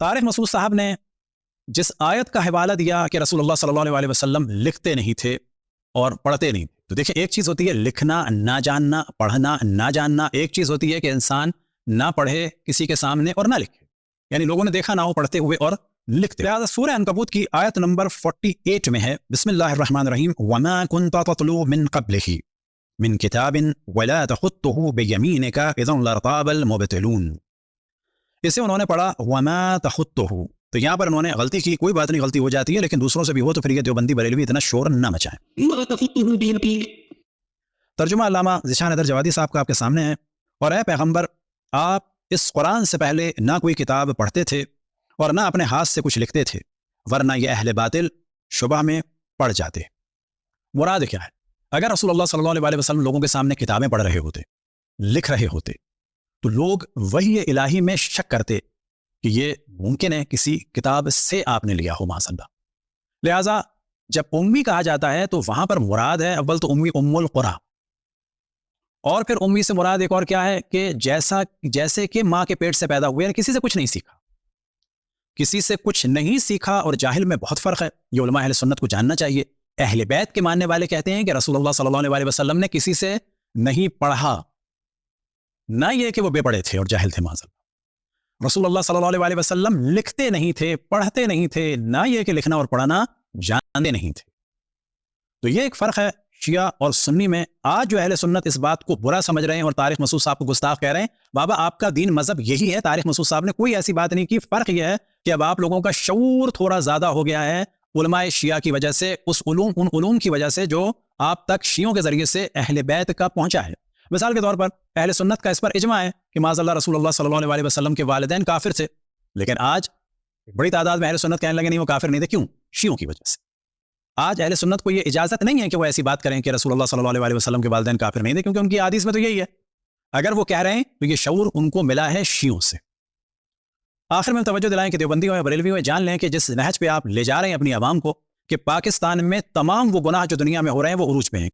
طارق مسعود صاحب نے جس آیت کا حوالہ دیا کہ رسول اللہ صلی اللہ علیہ وسلم لکھتے نہیں تھے اور پڑھتے نہیں تھے، تو دیکھیں ایک چیز ہوتی ہے لکھنا نہ جاننا، پڑھنا نہ جاننا، ایک چیز ہوتی ہے کہ انسان نہ پڑھے کسی کے سامنے اور نہ لکھے، یعنی لوگوں نے دیکھا نہ ہو پڑھتے ہوئے اور لکھتے۔ لہٰذا سورہ عنکبوت کی آیت نمبر 48 میں ہے بسم اللہ الرحمن الرحیم وَمَا كُنْتَ تَتْلُو مِنْ قَبْلِهِ مِنْ كِتَابٍ وَلَا تَخُطُّهُ بِيَمِينِكَ إِذًا لَارْتَابَ الْمُبْطِلُونَ۔ اسے انہوں نے پڑھا وَمَا تَخُطُّهُ، تو یہاں پر انہوں نے غلطی کی، کوئی بات نہیں، غلطی ہو جاتی ہے، لیکن دوسروں سے بھی ہو تو پھر یہ دیوبندی بریلوی اتنا شور نہ مچائیں۔ ترجمہ علامہ ذیشان حیدر جوادی صاحب کا آپ کے سامنے ہے۔ اور اے پیغمبر، آپ اس قرآن سے پہلے نہ کوئی کتاب پڑھتے تھے اور نہ اپنے ہاتھ سے کچھ لکھتے تھے، ورنہ یہ اہل باطل شبہ میں پڑ جاتے۔ مراد کیا ہے؟ اگر رسول اللہ صلی اللہ علیہ وسلم لوگوں کے سامنے کتابیں پڑھ رہے ہوتے، لکھ رہے ہوتے، تو لوگ وحی الہی میں شک کرتے کہ یہ ممکن ہے کسی کتاب سے آپ نے لیا ہو معاذ اللہ۔ لہٰذا جب امی کہا جاتا ہے تو وہاں پر مراد ہے اول تو امی ام القریٰ، اور پھر امی سے مراد ایک اور کیا ہے کہ جیسے کہ ماں کے پیٹ سے پیدا ہوئے، یعنی کسی سے کچھ نہیں سیکھا، کسی سے کچھ نہیں سیکھا اور جاہل میں بہت فرق ہے، یہ علماء اہل سنت کو جاننا چاہیے۔ اہل بیت کے ماننے والے کہتے ہیں کہ رسول اللہ صلی اللہ علیہ وسلم نے کسی سے نہیں پڑھا، نہ یہ کہ وہ بے پڑھے تھے اور جاہل تھے معاذ اللہ۔ رسول اللہ صلی اللہ علیہ وسلم لکھتے نہیں تھے، پڑھتے نہیں تھے، نہ یہ کہ لکھنا اور پڑھنا جانتے نہیں تھے۔ تو یہ ایک فرق ہے شیعہ اور سنی میں۔ آج جو اہل سنت اس بات کو برا سمجھ رہے ہیں اور طارق مسعود صاحب کو گستاخ کہہ رہے ہیں، بابا آپ کا دین مذہب یہی ہے، طارق مسعود صاحب نے کوئی ایسی بات نہیں کی۔ فرق یہ ہے کہ اب آپ لوگوں کا شعور تھوڑا زیادہ ہو گیا ہے علماء شیعہ کی وجہ سے، ان علوم کی وجہ سے جو آپ تک شیعوں کے ذریعے سے اہل بیت کا پہنچا ہے۔ مثال کے طور پر اہل سنت کا اس پر اجماع ہے کہ معاذ اللہ رسول اللہ صلی اللہ علیہ وسلم کے والدین کافر تھے، لیکن آج بڑی تعداد میں اہل سنت کہنے لگے نہیں وہ کافر نہیں تھے، کیوں؟ شیعوں کی وجہ سے۔ آج اہل سنت کو یہ اجازت نہیں ہے کہ وہ ایسی بات کریں کہ رسول اللہ صلی اللہ علیہ وسلم کے والدین کافر نہیں تھے، کیونکہ ان کی حدیث میں تو یہی ہے۔ اگر وہ کہہ رہے ہیں تو یہ شعور ان کو ملا ہے شیعوں سے۔ آخر میں توجہ دلائیں کہ دیوبندی ہو یا بریلوی ہو، جان لیں کہ جس نہج پہ آپ لے جا رہے ہیں اپنی عوام کو، کہ پاکستان میں تمام وہ گناہ جو دنیا میں ہو رہے ہیں وہ عروج پہ ہیں۔